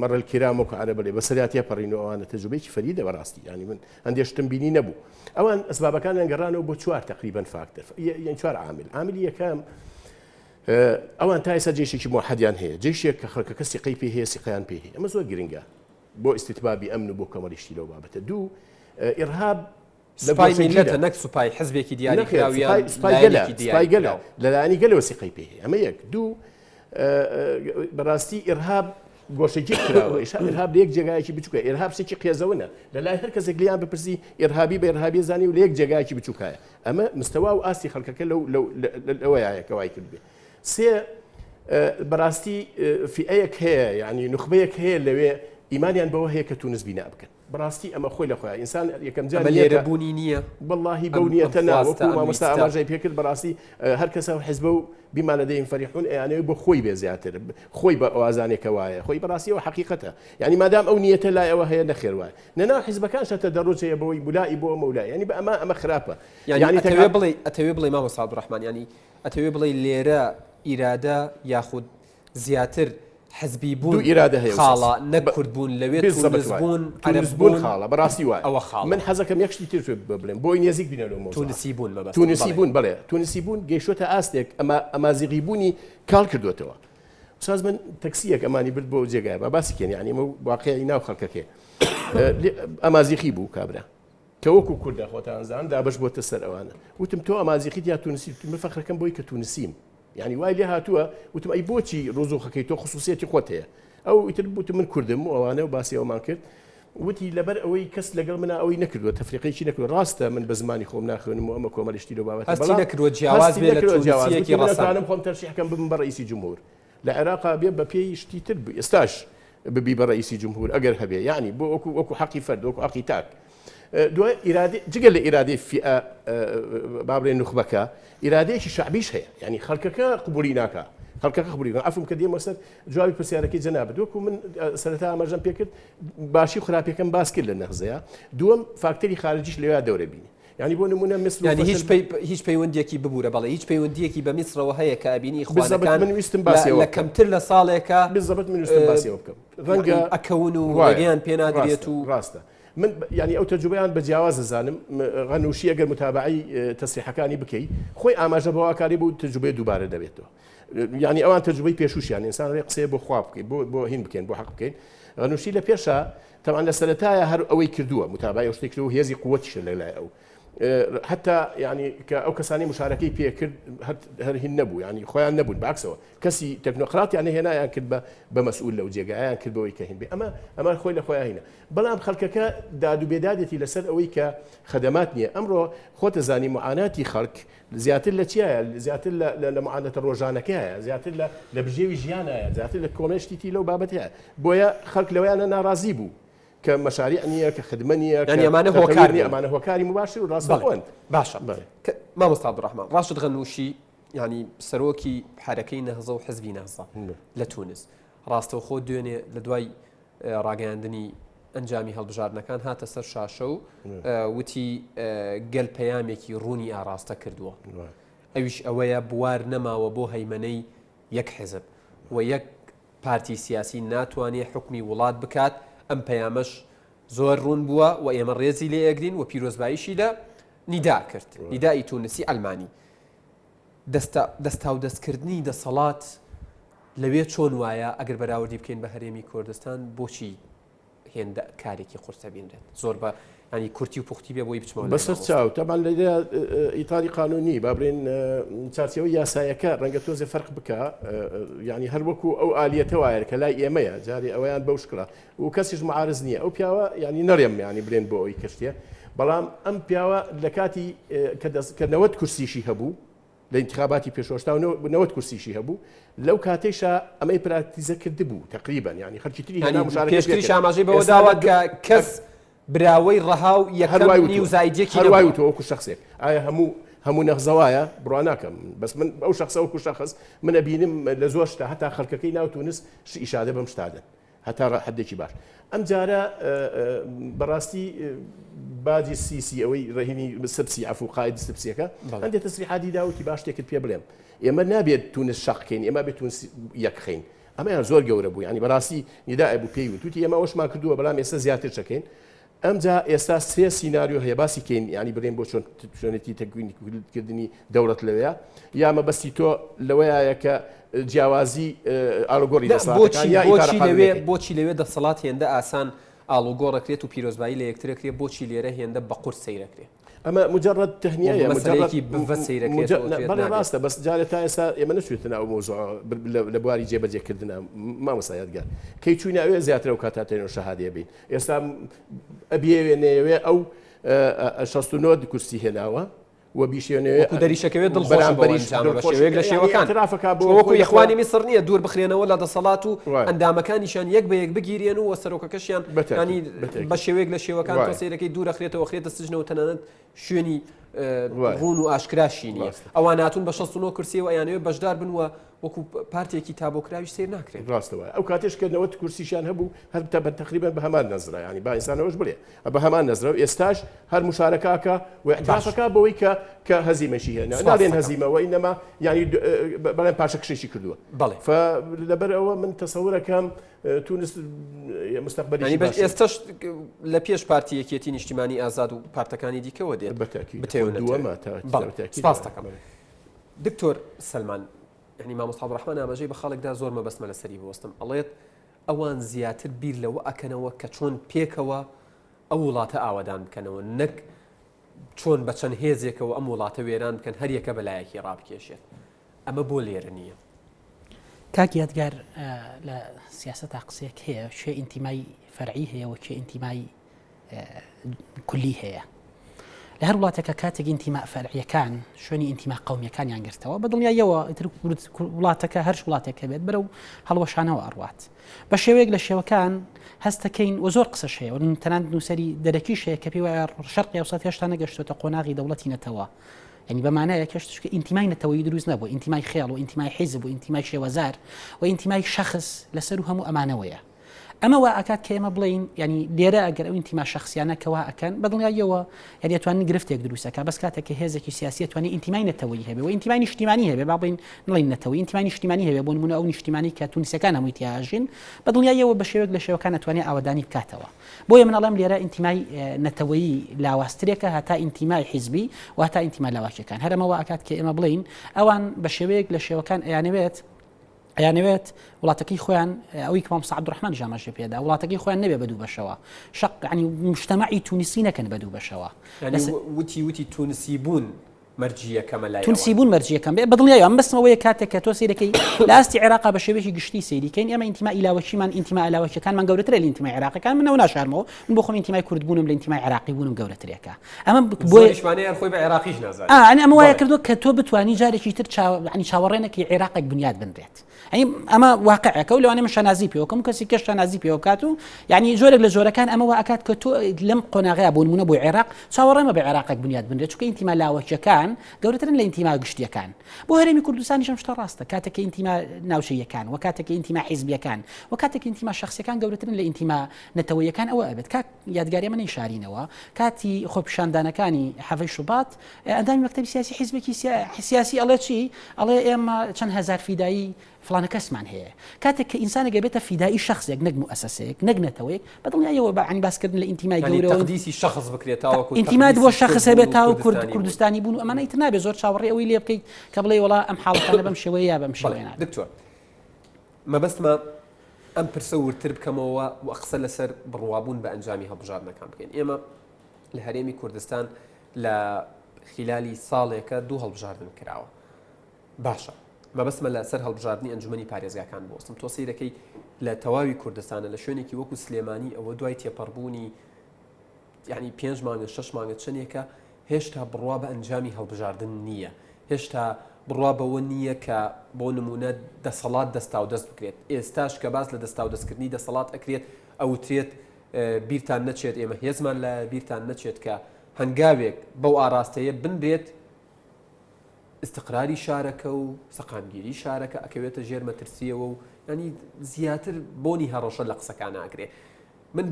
Speaker 2: مەڕ الکرام وەکو عەرەب بڵێ بەسەراتیە پەڕینەوە ئەوانە تەجربەیەکی فەریدە بەڕاستی ینی من هەندێک شتم بینی نەبوو ئەوان ئەسبابەکانیان گەڕانەوە بۆ چوار تقریبەن فاکتەر یان چوار عاملی یەکەم ئەوان تا ئێستا جێشێکی موحەدیان هەیە جێشێک کە خەڵکەکە سیقەی پێ هەیە سیقەیان پێ هەیە ئەمە زۆر گرنگە بۆ ئیستیتبابی ئەمن و بۆ کۆمەڵیشتی لەو بابەتە دوو ئیرهاب
Speaker 1: سوپای میلەتە نەک سوپای حزبێکی دیاری کراویان
Speaker 2: سوپای گەلە لەلایەنی گەلەوە سیقەی پێ هەیە ئەمە یەک دوو بەڕاستی ئیرهاب گۆشەی کراوە ئیرهاب لە یەک جێگایەکی بچووکە ئیرهاب شتێکی قێزەوەنە لەلای هەر کەسێک لیان بپرسی ئیرهابی بە ئیرهابی زانی و لە یەک جێگایەکی بچووکایە ئەمە مستەوا و ئاستی خەڵکەکە لەوەیە کەوای کردبێ سێ بەڕاستی فئەیەک هەیە یعنی نخبەیەک هەیە لەوێ ئیمانیان بەوە هەیە کە تونس بینە بکەن بەڕاستی ئەمە خۆی لەخۆیان ئینسان یەکەم جار
Speaker 1: لێرەبوونی نییە
Speaker 2: واللهی بەو نیەتە ناوەکو مامۆستا ئاماژەی پێکرد بەڕاستی هەر کەسە حیزبە و بیما لەدەیهم فەریحون ئەیانەوێ بۆ خۆی بێ زیاتر خۆی بە ئەوازانێکە وایە خۆی بەڕاستیەوە حەقیقەتە یعنی مادام ئەو نیەتە لای ئەوە هەیە نەخێر وایە نەناو حیزبەکان شەتە دەڕۆچەیە بەوەی بولایی بۆ مەولای ینی بە ئەمە خراپە
Speaker 1: یعنی ئەتەوێ بڵێ مامۆستا عەبدوڕەحمان ینی ئەتەوێ بڵێ لێرە ئیرادە یاخود زیاتر حزبی بوون
Speaker 2: ئیرادە هەیە
Speaker 1: خاڵە نەکورد بوون لەوێ تونس بوون
Speaker 2: خاڵە بەڕاستی وایە
Speaker 1: ئەوە خاڵ
Speaker 2: من حەزەکەم یەکشتی تر بڵێم بۆی نێزیک بینەوە
Speaker 1: تونسی بوون بەبەست
Speaker 2: تونسی بوون بڵێ تونسی بوون گەیشتە ئاستێک ئەمازیغی بوونی کاڵ کردوێتەوە ساز من تەکسیەک ئەمانی برد بۆ جێگایە با باسی کێن یعنی ئەمە واقعی ناو خەڵکەکێ ئەمازیغی بوو کابرا کە وەکو کوردە خۆتانزان دابش بۆتە سەر ئەوانە وتم تۆ ئەمازیغیت یا تونسی من فەخرەکەم بۆی کە تونسیم يعني وای لێ هاتووە وتم ئەی بۆچی ڕۆزۆخەکەی تۆ خصوصیەتی خۆت هەیە ئەو ئیتر وتم من کوردم و ئەوانە و باسی ئەومان کرد وتی لەبەر ئەوەی کەس لەگەڵ منە ئەوەی نەکردووە تەفریقەیەکی نەکردووە ڕاستە من بە زمانی خۆم ناخوێنم و ئەمە کۆمەڵیشتی لەو بابەتە
Speaker 1: هەستی نەکردووە جیاواز بێ لە تونسیەکی
Speaker 2: ڕاستانم خۆم تەرشیحەکەم بم بە ڕئیسی جمهور لە عێراقا بێ بە پێی شتی تر ئێستاش ببی بە ڕئیسی جمهور ئەگەر هەبێ یعنی بۆ وەکو حەقی فەرد وەکو حەقی تاک دوای ئیرادی جگە لە ئیرادەی فئە بابرێن نخبەکە ئیرادەیەکی شعبیش هەیە یعنی خەڵکەکە قبولی ناکە خەڵکەکە قبولی ئەفم کە دێمە سەر جوابی پرسیارەکەی جەنابەت وەکو من سەرەتا ئاماژەم پێ کرد باشی و خراپەکەم باس کرد لە نەخزەیە دووەم فاکتەری خارجیش لەوێ دەورە بینی یعنی بۆ نمونە مثل
Speaker 1: یعنی هیچ پەیوەندیەکی ببوورە بەڵێ هیچ پەیوەندیەکی بە میسرەوە هەیە کە ئەبینی خوانەکان
Speaker 2: من ویستم باسیەوە
Speaker 1: لە کەمتر لە ساڵێکە
Speaker 2: بالضبط من ویستم باسیەوە بکەم
Speaker 1: ڕەنگە ئەکەون و وەگەیان پێ نادرێت و
Speaker 2: ڕاستە من يعني ئەو تەجوبەیان بە جیاواز دەزانم غەنووشی ئەگەر متابعی تەسریحەکانی بکەی خۆی ئاماژە بەواکاری بوو تەجوبەی دووبارە دەبێتەوە يعني ئەوان تەجوبەی پێشوشیان ئینسان ڕێ قسەیە بۆ خوا بکەین بۆ هین بکەین بۆ حەق بکەین غەنووشی لە پێشە تەمان لە سەرەتایە هەر ئەوەی کردووە متابعی ئەو شتێک و هێزی قووەتیشە لەلای ئەو حتى يعني كأو كساني مشاركي بيكرد هر هن نبو يعني خويا نبو بعكسه كسي تكنوقراط يعني هنا يعني كد بمسؤول لو جيجا يعني كد بوي كهين بي اما خويا هنا بلام خلكك دادو بيدادتي لسر اوي كخدماتني امره خوت زاني معاناتي خلق زياتر لتيا زياتر لمعاناه الروجانه كيا زياتر لبجيوي جيانا زياتر لكوميشتي لو بابتها بويا خلق لو انا ناراضي بو كمشاريع نية كخدمة نية
Speaker 1: يعني أمانة هو كاري
Speaker 2: أمانة هو كاري مباشر وراس أخوان
Speaker 1: باشا ما مستعد الرحمن راشد غنوشي يعني سروكي حركي نهضة وحزبي نهضة لتونس راستو خود دوني لدواي راقاندني ئەنجامی هەڵبژاردنەکان هاتە سەر شاشە و وتی گەل پەیامێکی ڕوونی ئاراستە کردووە ئەویش ئەوەیە بوار نەماوە بۆ هەیمەنەی یەک حزب و یەک پارتی سیاسی ناتوانێت حکمی وڵات بکات ئەم پەیامەش زۆر ڕوون بووە و ئێمە ڕێزی لێ ئەگرین و پیرۆزباییشی لە نیدا کرد نیدای تونسی ئەلمانی دەستا و دەستکردنی دەسەڵات لەوێ چۆن وایە ئەگەر بەراوردی بکەین بە هەرێمی کوردستان بۆچی هێندە کارێکی قورسە بینرێت زۆر بە ینی کورتی و پوختی بێ بۆی بچمەوە
Speaker 2: بەسەر چاو تامان لە ئیتاری قانونی با بڵێن چارچەوەی یاسایەکە ڕەنگە تۆزێ فەرق بکە ینی هەر وەکو ئەو ئالیەتە وایە کە لای ئێمەیە جارێ ئەویان بەو شکڵە و کەسیش معارض نییە ئەو پیاوە ینی نەڕێم ینی بڵێن بۆ ئەوی کەشتە بەڵام ئەم پیاوە لە کاتی کە 90 کورسیشی هەبوو لە انتخاباتی پێشۆشتا و 90 کورسیشی هەبوو لەو کاتێشە ئەمەی پراکتیزە کرد بوو تقریبا ینی خەرکی تری
Speaker 1: پێشتری شاماژەی بەوە داوە کە کەس براوەی ڕەها و یەکەم نیوزایدێکی
Speaker 2: هەروای و تۆ وەکو شخصێک ئایا هەموو نەخزەوایە بڕوا ناکەم بەس من ئەو شخصە وەکو شخص منە بینم لە زۆر شتا هەتا خەڵکەکەی ناوتونس ئیشادە بەم شتادن هەتا حدێکی باش ئەم جارە بەڕاستی باجی سیسی ئەوەی ڕێهینی سبسی عفو قاید سبسیەکە هەندێک تەسریحاتی داوتی باش شتێکت پێ بڵێم ئێمە نابێت تونس شەقکەین ئێمە بێت تونس یەکخین ئەمەیان زۆر گەورە بوو ینی بەڕاستی نیدائە بوو پێی وتوتی ئێمە ئەوشمان کردووە بەڵام ئێستا زیاتر شەکەین ئەمجا ئێستا سێ سیناریۆ هەیە باسی کەین ینی بڵێن بۆ چۆنێتی تەکوینکردنی دەوڵەت لەوەیە یامە بەستی تۆ لەوەیە کە جیاوازی ئالۆگۆڕی
Speaker 1: بۆچی لەوێ دەسەڵات هێندە ئاسان ئالۆگۆڕەکرێت و پیرۆزبایی لە یەکترەکرێت بۆچی لێرە هێندە بە قورس سەیرەکرێت
Speaker 2: ئەمە مجرد تهنیەیە
Speaker 1: بەڵێ
Speaker 2: ڕاستە بەس جارێت تا ئێستا ئێمە نەچێتن ئەو مۆزوع لە بواری جێبەجێکردنە مامۆسایەتگەر کەی چوونە ئەوێ زیاترە و کاتاتێن و شەهادێ بین ئێستا ئەبێوێنەوەێ ئەو 69 کورسی هێناوە و بیشێنەوە
Speaker 1: دەریشەکەوێت دڵخۆشێک لە شێوەکان وەکو یەخوانی میسر نییە دوور بخرێنەوە لە دەسەڵات و ئەندامەکانیشان یەک بە یەک بگیرێن و وەسەرۆکەکەشیان بە شێوەیەک لە شێوەکان تۆسیرەکەی دوورەخرێتەوە خرێتە سژنەوە تەنانەت شوێنی ڕوون و ئاشکراشی نییە ئەوان ناتون بە 69 کورسیەوە ئەیانەوێ بەشدار بنوە وەکو پارتێکی تابۆکراویش سیر ناکرێت
Speaker 2: ڕاستەوە ئەو کاتێشکردنەوە کورسیشان هەبوو هەر بە تقریبا بە هەمان نەزرا ینی با ئینسانەوەش بڵێ بە هەمان نەزرا و ئێستاش هەر مشارەکەکە و اعترافەکە بەوەی کە هەزیمەشی هێنا ناڵێن هەزیمەوە ئینەما ینی بەڵێن پاشە کشێکی کردووە
Speaker 1: بەڵێ
Speaker 2: لەبەر ئەوە من تەسەورەکەم تونس مستقبلی
Speaker 1: باش ئێستاش لە پێش پارتی یەکێتی نیشتیمانی ئازاد و پارتەکانی دیکەوە دێت سپاس دەکەم دکتۆر سەلمان یعنی مامۆستا عەبدوڕەحمان ئاماژەی بە خەڵکدا زۆر مەبەستمە لەسەری بوەستم ئەڵێت ئەوان زیاتر بیر لەوە ئەکەنەوە کە چۆن پێکەوە ئەو وڵاتە ئاوادان بکەنەوە نەک چۆن بە چەند هێزێکەوە ئەم وڵاتە وێران بکەن هەر یەکە بەلایەکی ڕابکێشێت ئەمە بۆ لێرە نییە
Speaker 3: کاک یادگار لە سیاسەتا قسێک هەیە شێ ئینتیمای فەرعی هەیە و چێ ئینتیمای کولی هەیە لە هەر وڵاتێکە کاتێک ئینتیما فەرعیەکان شوێنی ئینتیما قەومیەکانیان گرتەوە بە دڵنیاییەوە وڵاتەکە هەر وڵاتێکە بێت بەرەو هەڵوەشانەوە ئەڕوات بە شێوەیەک لە شێوەکان هەستەکەین و زۆر قسەش هەیە و تەنانەت نووسەری دەرەکیش هەیە کە پێی وایە شەرقی ئەوسەد هێشتا نەگەشتوتە قۆناغی دەوڵەتی نەتەوە ینی بەمانایە کەشتش کە ئینتیمای نەتەوەیی دروست نەبوو ئینتیمای خێڵ و ئینتیمای حیزب و ئینتیمای شێوەزار و ئینتیمای شەخص لەسەر و هەموو ئەمانەوەیە ئەمە وا ئەکات کە ئێمە بڵین ینی لێرە ئەگەر ئەو ئینتیما شخصیانە کەوا ئەکەن بەدڵنیاییەوە یعنی ئەتوانن گرفتێک دروستەکە بەس کاتێک هێزێکی سیاسی ئەتوانێت ئینتیمای نەتەوەیی هەبێ و ئینتیمای نیشتیمانی هەبێ با بڵین نڵین نەتەوەیی ئینتیمای نیشتیمانی هەبێ بۆ نمونە ئەو نیشتیمانی کە تونسیەکان هەمووی تیاژین بەدڵنیاییەوە بە شێوەیەک لە شێوەکان ئەتوانێت ئاوادانی بکاتەوە بۆیە منەڵێم لێرە ئینتیمای نەتەوەیی لاواسترێکە هەتا ئینتیمای حیزبی و هەتا ئینتیما لاواکیەکان هەرەمەوە ئەکات کە ئێمە بڵین ئەوان بە شێوەیەک لە شێوەکان ئەیانەوێت وڵاتەکەی خۆیان ئەوەی کە مامۆستا عەبدوڕەحمان ژاماژەی پێدا وڵاتەکەی خۆیان نەبێ بەدوو بەشەوە شەق ینی مجتەمەعی تونسی نەکەن بەدوو بەشەوە
Speaker 1: وتی تونسی بوون مەرجیەکەمە لای
Speaker 3: تونسی بوون مەرجیەکەم بێ بەدڵنیاییەوە ئەم بەستمەوەیە کاتێک کە تۆ سەیرەکەی لە ئاستی عێراقا بە شێوەیەکی گشتی سەیریکەین ئێمە ئینتیما ئیلاوەکیمان ئینتیما ئەلاوەکیەکانمان گەورەترە لە ئینتیمای عێراقیەکان منەوە ناشارمەوە من بۆ خۆم ئینتیمای کورد بوونم لە ئینتیمای عێراقی بوونم گەورەترێکە ئەمە
Speaker 1: بۆیشمانەیە خۆی بە عێراقیش نازانێت
Speaker 3: ئەمە وایە کردووە کە تۆ بتوانی جارێکی تر ینی چاوەڕێنێکی عێراقێک بنیاد بنرێت ئەمە واقعەکە و لەوانەیە من شانازی پێوەکەم کەسی کەس شانازی پێوە بکات و یعنی جۆرێک لە جۆرەکان ئەمەوە ئەکات کە تۆ لەم قۆناغەیە بۆ نمونە بۆ عێراق چاوەڕێمە بە عێراقێک بنیاد بنرێت چونکە ئینتیما لاوەکیەکان گەورەترن لە ئینتیما گشتیەکان بۆ هەرێمی کوردستانیش شتە ڕاستە کاتێک ئینتیما ناوچەیەکان و کاتێک ئینتیما حیزبیەکان و کاتێک ئینتیما شخصیەکان گەورەترن لە ئینتیما نەتەوەیەکان ئەوە ئەبێت کات یادگاری من شارینەوە کاتی خۆپیشاندانەکانی حەڤەی شوبات ئەندامی مەکتەبی سیاسی حیزبێکی سیاسی ئەڵێ چی ئەڵێ ئێمە چەند هەزار فیدایی فلانە کەسمان هەیە کاتێک کە ئینسانێک بێتە فیدایی شخصێک نەک مؤسسەیەک نەک نەتەوەیەک بەدڵنیاییەوە بە عنی باسکردن لە ئینتیمای گەورەوە
Speaker 1: تەقدیسی شخص بکرێتەوە
Speaker 3: ئینتیمات بۆ شخص هەبێتەوە کوردستانی بوون و ئەمانە ئیتر نابێت زۆر چاوەڕێ ئەوەی لێ بکەیت کە بڵێ وڵا ئەم حاڵەتانە بەم شێوەیە یا بەم شێوەیە
Speaker 1: دکتۆر مەبەستمە ئەم پرسە ورتر بکەمەوە و قسە لەسەر بڕوابوون بە ئەنجامی هەڵبژاردنەکان بکەین ئێمە لە هەرێمی کوردستان لە خلالی ساڵێکە 2 هەڵبژاردن کراوە. باشە مەبەستمە لە سەر هەڵبژاردننی ئەنجومەنی پارێزگاکان بۆستم تۆ سیرەکەی لە تەواوی کوردستانە لە شوێنێکی وەکو سلێمانی ئەوە دوای تێپەڕبوونی یعنی 5 مانگە 6 مانگە چنێکە هێشتا بڕوا بە ئەنجامی هەڵبژاردن نییە، هێشتا بڕوا بەوە نییە کە بۆ نمونە دەسەڵات دەستا و دەست بکرێت. ئێستاش کە باس لە دەستا و دەستکردنی دەسەڵات ئەکرێت ئەوترێت بیرتان نەچێت ئێمە هێزمان لە بیرتان نەچێت کە هەنگاوێک بەو ئاراستەیە بنرێت استقراری شارەکە و سەقامگیری شارەکە ئەکەوێتە ژێر مەترسیەوە و ینی زیاتر بۆنی هەڕۆشە لە قسەکان ناکرێ. من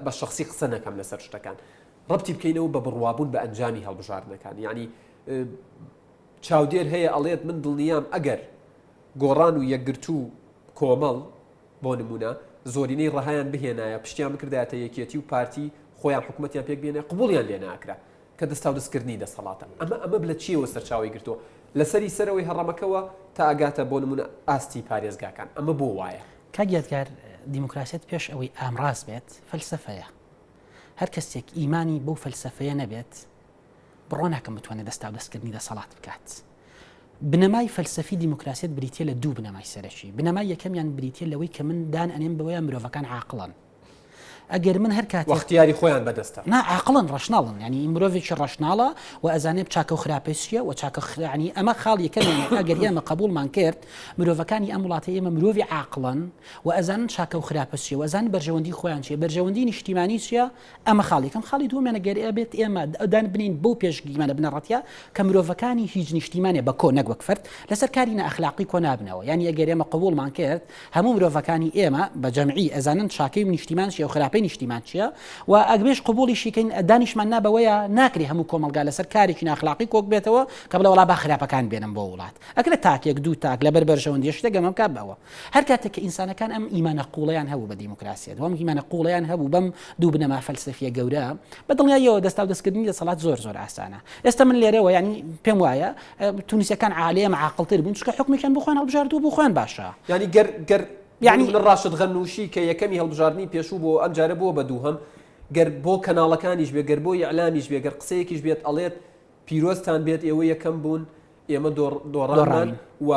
Speaker 1: بە شخصی قسە نەکەم لەسەر شتەکان ڕەبتی بکەینەوە بە بڕوابوون بە ئەنجامی هەڵبژاردنەکان. یعنی چاودێر هەیە ئەڵێت من دڵنیام ئەگەر گۆڕان و یەکگرتو کۆمەڵ بۆ نمونە زۆرینەی ڕەهایان بهێنایە پشتیان بکردایەتە یەکێتی و پارتی خۆیان حکوومەتیان پێک بێنێ قبوڵیان لێ ناکرا کە دەستا و دەستکردنی دەسەڵاتە. ئەمە بلە چیەوە سەرچاوی گرتووە لەسەری سەرەوەی هەڕەمەکەوە تا ئەگاتە بۆ نمونە ئاستی پارێزگاکان. ئەمە بۆ وایە
Speaker 3: کاگیاتگار دیموکراسیت پێش ئەوەی ئامڕاست بێت فەلسەفەیە. هەر کەسێک ئیمانی بەو فەلسەفەیە نەبێت بڕۆ ناکەم بتوانێت دەستا و دەستکردنی دەسەڵات بکات. بنەمای فەلسەفی دیموکراسیت بریتە لە 2 بنەمای سەرەکی. بنەمای یەکەمیان بریتە لەوەی کە من دان ئەنێم بەوەیە مرۆڤەکان عاقڵن. ئەگەر من هەر کات
Speaker 1: وەختیاری خۆیان بەدەستە
Speaker 3: نا عاقڵن ڕەشناڵن ینی مرۆڤێکی ڕەشناڵە و ئەزانێ چاکە و خراپەسیە و چاکە خرانی ئەمە خاڵ یەکەمێنێ ئەگەر ئێمە قبولمان کرد مرۆڤەکانی ئەم وڵاتە ئێمە مرۆڤی عاقڵن و ئەزانن چاکە و خراپەسیە و ئەزان بەرژەوەندی خۆیان چیە بەرژەوەندی نیشتیمانی چیە ئەمە خاڵێکم خاڵی دووەمێنە گەر ئەبێت ئێمە دان بنین بەو پێشگیمانە بنەڕەتیە کە مرۆڤەکانی هیچ نیشتیمانێ بە کۆ نەک وەک فرد لەسەر کاری نەئەخلاقی کۆ نابنەوە. یعنی ئەگەر ئێمە قبولمان کرد هەموو مرۆڤەکانی ئێمە بە جەمعی ئەزانن چاکەی و نیشتیمان چیە و خراپەی نیشتیمان چیە و ئەگبێش قبولیشیکەین دانیشمان نابەوەیە ناکری هەموو کۆمەلگا لەسەر کارێکی ناخلاقی کۆک بێتەوە کە بڵێ وڵا با خراپەکان بێنن بۆ وڵات ئەکرێت تاکێک 2 تاک لەبەر بەرژەوەندی شتێک گەمەم کات بەوە. هەر کاتێک کە ئینسانەکان ئەم ئیمانە قوڵەیان هەبوو بە دیموکراسیەت وەم ئیمانە قوڵەیان هەبوو بەم 2 بنەما فەلسەفیە گەورە بەدڵنیاییەوە دەستا و دەستکردنی دەسەڵات زۆر ئاسانە. ئێستا من لێرەوە ینی پێم وایە تونیسیەکان عالێمە عاقڵتر بوون چکە حکمێکیان بۆ خۆیان هەڵبژاردووە بۆ خۆیان باشە.
Speaker 1: ینی گەر یعنی ڕاشد غەنووشی کە یەکەمی هەڵبژاردننی پێشوو بۆ ئەم جارە بووە بە دووهەم گەر بۆ کەناڵەکانیش بێ گەر بۆ ئیعلامیش بێ گەر قسەیەکیش بێت ئەڵێت پیرۆستان بێت ئێوە یەکەم بوون ئێمە دۆڕان و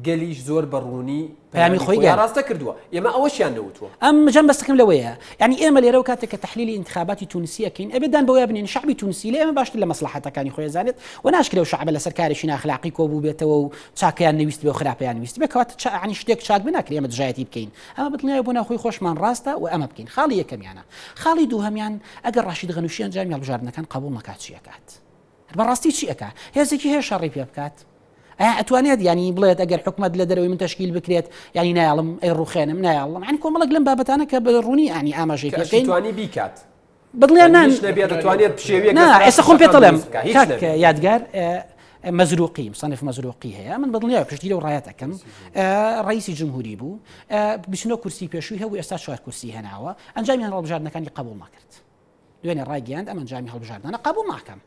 Speaker 1: گەلیش زۆر بەڕوونی
Speaker 3: پەیامی خۆی
Speaker 1: ڕاستە کردووە ئێمە ئەوەشیان نەوتووە.
Speaker 3: ئەم جەم بەستەکەم لەوەیە ینی ئێمە لێرە و کاتێک کە تحلیلی انتخاباتی تونسیەکەین ئەبێدان بەوەیە بنین شعبی تونسی لە ئێمە باشتر لە مەسلحەتەکانی خۆی زانێت و ناشکرێ و شعبە لەسەر کارێکی ناخلاقی کۆبوو بێتەوە و چاکەیان نویست بێ و خراپەیان نویست بێ کەواتە عنی شتێک چاک بناکرێ ئێمە دژایەتی بکەین ئەمە بڵنیایە بۆ ناوخۆی خۆشمان ڕاستە و ئەمە بکەین. خاڵی یەکەمیانە. خاڵی دووهەمیان ئەگەر ڕاشید غەنووشی ئەنجامی هەڵبژاردنەکان قبول نەکات چی ئەکات؟ بەڕاستی چی ئەکات؟ هێزێکی هەیە شەڕی پێ بکات؟ ئەتوانێت ینی بڵێت ئەگەر حکومت لە دەرەوەی من تشکیل بکرێت ینی نایڵم ئەی ڕوخێنم نایڵم ینی کۆمەڵک لەم بابەتانە کە بە ڕوونی ینی ئاماژەی پێکەین
Speaker 1: توانی بیکات
Speaker 3: بڵێن
Speaker 1: دەتوانێت پشێویەک
Speaker 3: ئێستا خۆم پێتەڵێم یادگار مەزروقی مصنف مەزروقی هەیە من بەدڵنیایە پشتی لەو ڕایەت ئەەکەم ڕئیسی جمهوری بوو 29 کورسی پێشووی هەبوو ئێستا 4 کورسی هێناوە ئەنجامیان هەڵبژاردنەکانی قبول ناکرد دوێنێ ڕایگەیاند ئەمە ئەنجامی هەڵبژاردنە قبول ناکەم.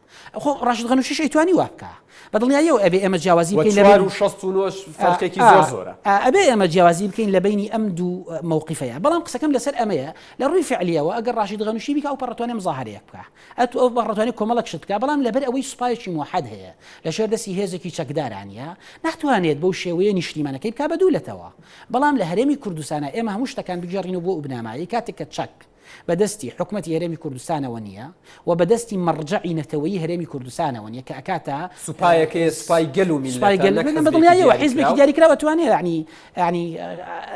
Speaker 3: خۆ ڕاشد غەنووشیش ئەیتوانی وا بکە بەدڵنیاییەوە ئەبێ ئێمە جیاوازی بکەین لە
Speaker 1: 69 فەرقێکی زۆرە
Speaker 3: ئەبێ ئێمە جیاوازی بکەین لە بینی ئەم دوو موقیفەیە. بەڵام قسەکەم لەسەر ئەمەیە لە ڕووی فعلیەوە ئەگەر ڕاشید غەنووشی بیکە ئەو پەڕەتوانێ مزاهرەیەک بکە ئەو پەڕەتوانێ کۆمەڵک شت بکە بەڵام لەبەر ئەوەی سوپایەکی موحەد هەیە لە شێردەسی هێزێکی چەکدارانە ناتوانێت بەو شێوەیە نیشتیمانەکەی بکە بە دوولەتەوە. بەڵام لە هەرێمی کوردستانە ئێمە هەموو شتەکان بگێڕینەوە بۆ بنامایی کاتێک کە چەک بەدەستی حکومەتی هەرێمی کوردستانەوە نییە و بەدەستی مەرجعی نەتەوەیی هەرێمی کوردستانەوە نیە کە ئەکاتە
Speaker 1: سوپایەکە سوپای گەل و
Speaker 3: بەدڵنیاییەوە حیزبێکی دیاریکراوە توانێت ینی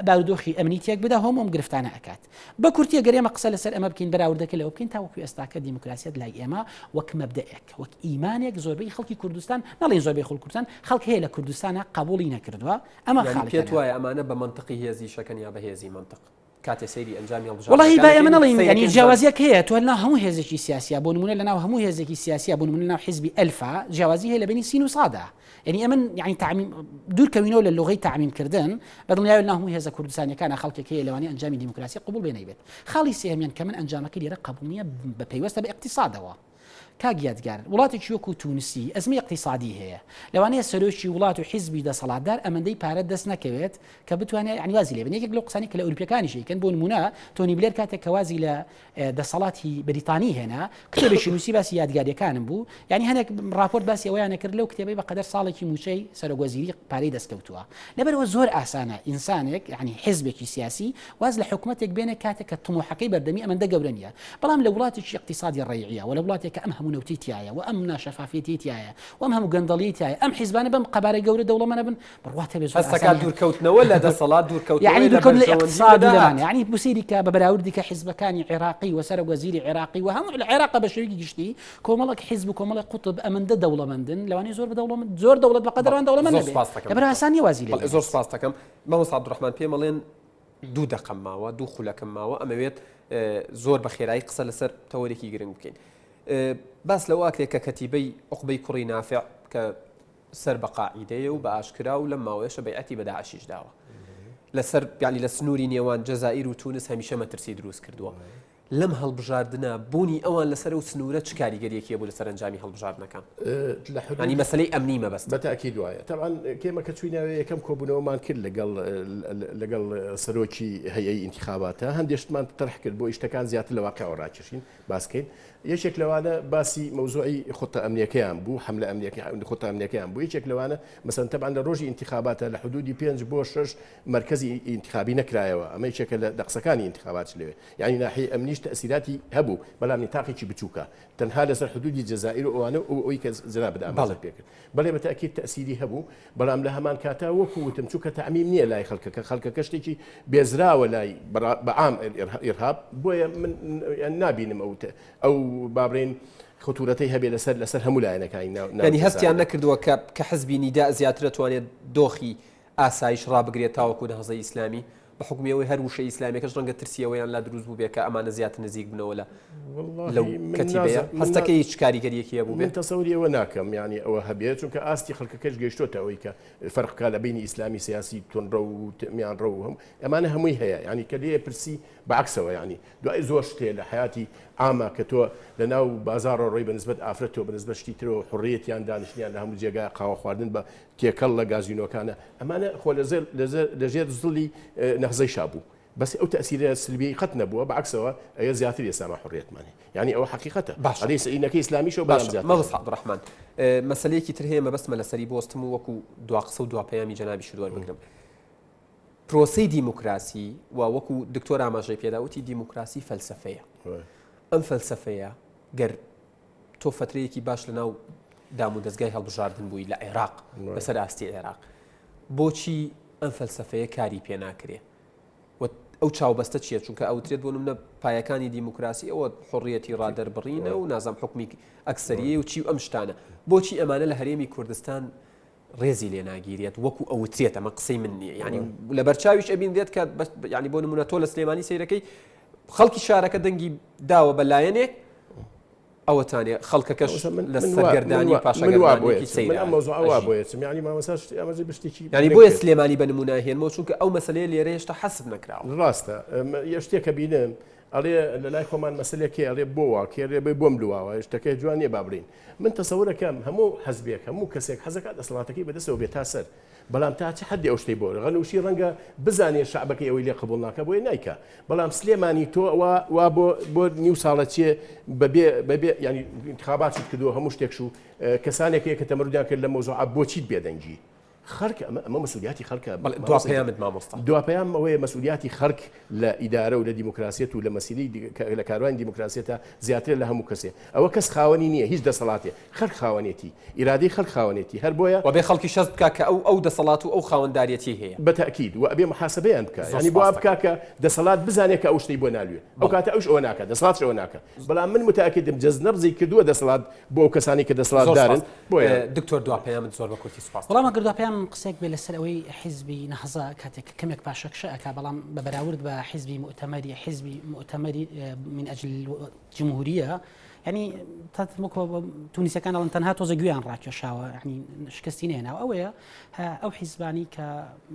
Speaker 3: بارودۆخی ئەمنیتێک بدە هەموم گرفتانە ئەکات. بە کورتیە گەر ئێمە قسە لەسەر ئەمە بکەین بەراوردەکە لەوە بکەین تاوەکو ئێستاکە دیموکراسیەت لای ئێمە وەک مەبدەئێک وەک ئیمانێک زۆربەی خەڵکی کوردستان نەڵێن زۆربەی خەڵکی کوردستان خەڵک هەیە لە کوردستانە قبوڵی نەکردووە. ئەمە خاڵ
Speaker 1: پێت وایە ئەمانە بە منطقی هێزی شەکەن یا بە هێزی منطق کاتێ سەیری ئەنجامی هەڵبژاردنەکان
Speaker 3: وڵی با ئێمە نەڵێن ینی جیاوازیەک هەیە تۆ لەناو هەموو هێزێکی سیاسیە بۆ نمونە لەناو هەموو هێزێکی سیاسیە بۆ نمونە لەناو حیزبی ئەلفا جیاوازی هەیە لە بینی سین و سادا. ینی ئەمن ینی تعمیم دوورکەوینەوە لە لۆغەی تعمیمکردن بەدڵنیایە لەناو هەموو هێزە کوردستانیەکانە خەڵکێک هەیە لەوانەیە ئەنجامی دیموکراسی قبول بێ نەبێت. خاڵی سێهەمیان کە من ئەنجامەکەی لێرە قبول نییە بە پەیوەستە بە ئیقتیسادەوە کاگیادگار وڵاتێکی وەکو تونسی ئەزمە اقتصادی هەیە لەوانەیە سەرۆکی وڵات و حیزبی دەسەڵاتدار ئەمەندەی پارە دەست نەکەوێت کە بتوانێت عنوازی لێ بنێک لە قسانی کە لە ئەوروپیەکانیشیکەن بۆ نمونە تۆنی بلێر کاتێک کەوازی لە دەسەڵاتی بریتانی هێنا کتێبێکی نووسی باسی یادگاریەکانم بوو یعنی هەنێک راپۆرت باسی ئەویانە کرد لەو کتێبەی بەقەدەر ساڵێکی موچەی سەرۆکوەزیری پارەی دەستکەوتووە لەبەرەوە زۆر ئاسانە ئینسانێک یعنی حیزبێکی سیاسی واز لە حکوومەتێک بێنە کاتێک کە تموحەکەی بەردەمی ئەمەندە گەورە نیە بەڵام لە وڵاتێکی اقتصادی ڕێعیە و لە وڵاتێک ئەم هەموو نەوتیتیایە و ئەم ناشەفافیەتیایە و ئەم هەموو گەندەڵیتیایە ئەم حیزبانە بەم قەبارەی گەورە دەوڵەمەنە بن بڕواتە بێ
Speaker 1: هەستەکان دوورکەوتنەوە لە دەسەڵات دوورکەوتنەوە
Speaker 3: یعنی دوورکەوتن لە اقتصادی لەوانە یعنی بوسیری کە بە بەراوردی کە حیزبەکانی عێراقی و سەرۆکوەزیری عێراقی و هەموو لە عێراق بە شێوەیەکی گشتی کۆمەڵێک حیزب و کۆمەڵێک قوتب ئەمەندە دەوڵەمەندن لەوانەیە زۆر بەدەوڵەمەند زۆر دەوڵەت بەقەدەروان دەوڵەمەند نەبێت لەبەر ئاسانی وازی لێ
Speaker 1: زۆر سپاس دەکەم مامۆستا عەبدوڕەحمان پێم بڵێن دوو دەقەم ماوە دوو خولەکەم ماوە ئەمەوێت زۆر بە خێرایی قسە لەسەر تەوەرێکی گرنگ بکەین باس لەو ئاکرێک کە کەتیبەی عوقبەی کوڕی نافع کە سەر بە قاعیدەیە و بە ئاشکرا و لەم ماوەیەشە بەیعەتی بە داعشیش داوە لەسەر یعنی لە سنووری نێوان جەزائیر و تونس هەمیشە مەترسی دروست کردووە لەم هەڵبژاردنە بوونی ئەوان لەسەر و سنوورە چ کاریگەریەکیە بۆ لەسەر ئەنجامی هەڵبژاردنەکان ینی مەسەلەی ئەمنی مەبەست
Speaker 2: بەتاکید وایە طبعا کێمە کە چویناوێ یەکەم کۆبوونەوەمان کرد لەگەڵ سەرۆکی هەیەی انتخاباتە هەندێشتمان تەرح کرد بۆ ئیشتەکان زیاتر لە واقعەوە ڕاکێشین باسکەین یەکێک لەوانە باسی مەوزوعی خۆتە ئەمنیەکەیان بوو حملە خۆتە ئەمنیەکەیان بوو یەکێک لەوانە مەسەن تەبعاً لە ڕۆژی انتخاباتە لە حدودی 5 بۆ 6 مرکزی انتخابی نەکرایەوە ئەمە یەکێکە لە دەقسەکانی انتخابات لەوێ یعنی ناحیە ئەمنیش تەسیراتی هەبوو بەڵام نتاقێکی بچووکە تەنها لەسەر حدودی جەزائیر و ئەوانە ئەوەی کە جەناب ئاماژە پێکرد بەڵێ بەتاکید تەسیری هەبوو بەڵام لە هەمان کاتا وەکو وتم چووکە تەعمیم نییە لای خەڵکەکە شتێکی بێزراوە لای بەعام ئیرهاب بۆیە من نابینم ئەو بابرین خطورەتەی هەبێ لەسەر هەموو لایەنەکانی
Speaker 1: ینی هەستیان نەکردووە کە حزبی نیدا زیاتر دەتوانێت دۆخی ئاسایش ڕابگرێت تاوەکو نەهزەی ئیسلامی بە حکومیەوەی هەر وشەی ئیسلامیەکەش ڕەنگە ترسیەوەیان لا دروست بوو بێ کە ئەمانە زیاتر نزیک بنەوە لەو کەتیبەیە هەستەکەی هیچ کاریگەریەکیە بوو
Speaker 2: من تەسەوری ئەوە ناکەم یعنی ئەوە هەبێت چونکە ئاستی خەڵکەکەش گەیشتۆتە ئەوەی کە فەرقکە لە بینی ئیسلامی سیاسی تونڕە و میان ڕە و هەم ئەمانە هەمووی هەیە ینی کە لێ پرسی بەعکسەوە ینی دوای زۆر شتێ لە حیاتی ئاما کە تۆ لە ناو بازارڕ ڕۆی بەنسبەت ئافرەتەوە بەنسبەت شتی ترەوە حڕیەتیان دانیشتیان لە هەموو جێگای قاوە خواردن بە تێکەڵ لە گازینۆکانە ئەمانە خۆ لەژێر زڵی نەخزەی شابوو بس ئەو تأثیرە سلبی قەت نەبووە بەعکسەوە ئەیە زیاتر ئێسامە حڕیەتمانێ یعنی ئەوە حقیقەتە ئەڵێ سەینەکەی ئیسلامیشەوە
Speaker 1: باش مەبەست عەبدوڕەحمان مەسەلەیەکی تر هەیە مەبەستمە لەسەری بۆستم و وەکو دوا قسە و دوا پەیامی جەنابی شروع بگرم پرۆسەی دیموکراسی و وەکو دکتۆر ئاماژەی پێداوتی دیموکراسی فەلسەفەیە ئەم فەلسەفەیە گەر تۆ فترەیەکی باش لەناو دام و دەستگای هەڵبژاردن بووی لە عێراق بەسەر ئاستی عێراق بۆچی ئەم فەلسەفەیە کاری پێ ناکرێ ئەو چاوبەستە چییە چونکە ئەوترێت بۆ منە پایەکانی دیموکراسی ئەوە حڕیەتی ڕادەربڕینە و نازام حکومی ئەکسەریە و چی ئەم شتانە بۆچی ئەمانە لە هەرێمی کوردستان ڕێزی لێ ناگیرێت وەکو ئەوترێت ئەمە قسەی من نییە ینی لە بەرچاویش ئەبین دێت کە ینی بۆ نمونە تۆ لە سلێمانی سەیرەکەی خەڵکی شارەکە دەنگی داوە بە لایەنێک ئەوەتانێ خەڵکەکەش لە سەرگەردانی پاشەگەردانێکی سەیرە
Speaker 2: مەوزوعەوە بۆیەتم ینی مامەساش ئەمەزی بشتێکی
Speaker 1: ینی بۆیە سلێمانی بە نمونە هێنمەوە چونکە ئەو مەسەلەیە لێرە هێشتا حەسب نەکراوە
Speaker 2: ڕاستە یەشتێکە بینم ئەڵێ لە لای خۆمان مەسلێکی ئەڵێ بۆوە کێڕێ بێ بۆم لواوە شتەکەی جوانیە بابرین من تەسەورەکەم هەموو حەزبێک هەموو کەسێک حەزەکە دەسەڵاتەکەی بەدەستەوە بێت تا سەر بەڵام تا چه حدی ئەو شتەی بۆ غەنووشی ڕەنگە بزانێ شعبەکەی ئەوەی لێ قبول ناکە بۆی نایکە بەڵام سلێمانی تۆ وا بۆ نیو ساڵە چیە بەبێ ینی انتخاباتی کردووە هەموو شتێکش و کەسانێک کە تەمەرودیان کرد لە مۆزوعە بۆچیت بێدەنگی خەڵک ئەمە مەسئولیاتی خەڵکە
Speaker 1: دواپەیامت مامۆستا
Speaker 2: دواپەیام ئەوەیە مەسئولیاتی خەڵک لە ئیدارە و لە دیموکراسیەت و لە مەسیلەی لە کاروانی دیموکراسیەتە زیاتر لە هەموو کەسێ ئەوە کەس خاوەنی نییە هیچ دەسەڵاتێ خەڵک خاوەنێتی ئیرادەی خەڵک خاوەنێتی هەر بۆیە
Speaker 1: و بێ خەڵکی شەست بکە کە ئەو دەسەڵات و ئەو خاوەنداریەتی هەیە
Speaker 2: بەتەکید و ئەبێ محاسبەیان بکە ینی بۆ بکە کە دەسەڵات بزانێت کە ئەو شتەی بۆ نالوێت ئەو کاتە ئەوش ئەوە ناکە دەسەڵات ئەوە ناکە بەڵام من متأکدم جەز نەبزی کردووە دەسەڵات بۆ ئەو کەسانی کە دەسەڵات دارن بۆیە
Speaker 1: دکتۆر دواپەیامت زۆر بە کورتی سوپاس
Speaker 3: بەڵام ئەگەر دواپەیام قسێک بێ لەسەر ئەوەی حیزبی نەهزە کاتێک کەمێک پاشەکشە ئەکا بەڵام بە بەراورد بە حیزبی مؤتەمەری من ئەجل جمهوریە ینی تاتمکۆ تونیسەکانەڵەن تەنها تۆزە گویان ڕاکێشاوە ینی شکستی نێناوە ئەوەیە ئەو حیزبانی کە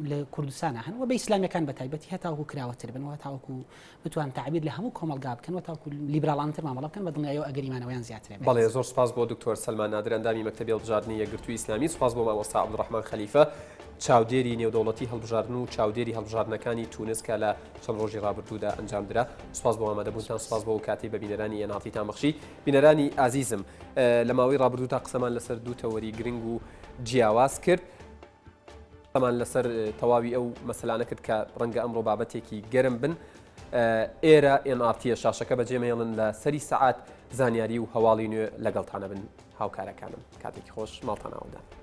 Speaker 3: لە کوردستانە هەن و بە ئیسلامیەکان بە تایبەتی هەتاوکو کراوەتر بن و هەتاوکو بتوان تعبیر لە هەموو کۆمەلگا بکەن و تاوکو لیبراڵانتر مامەڵە بکەن بە دڵنیایەوە ئەگەریمانەوەیان زیاترێ.
Speaker 1: بەڵێ زۆر سپاس بۆ دکتۆر سەلمان نادر ئەندامی مەکتەبی هەڵبژاردننی یەکگرتووی ئیسلامی، سپاس بۆ مامۆستا عەبدوڕەحمان خەلیفە چاودێری نێودەوڵەتی هەڵبژاردن و چاودێری هەڵبژاردنەکانی تونس کە لە چەند ڕۆژی ڕابردوودا ئەنجام درا. سپاس بۆ ئامادەبوونتان، سپاس بۆ کاتی بە بینەرانی ئێناتیتان بەخشی. بینەرانی ئازیزم، لە ماوەی ڕابردوودا قسەمان لەسەر دوو تەوەری گرنگ و جیاواز کرد. قسەمان لەسەر تەواوی ئەو مەسەلانە کرد کە ڕەنگە ئەمڕۆ بابەتێکی گەرم بن. ئێرە NRT شاشەکە بەجێمێڵن لە سەری سەعات زانیاری و هەواڵی نوێ لەگەڵتانە بن هاوکارەکانم. کاتێکی خۆش، ماڵتان ئاوەدان.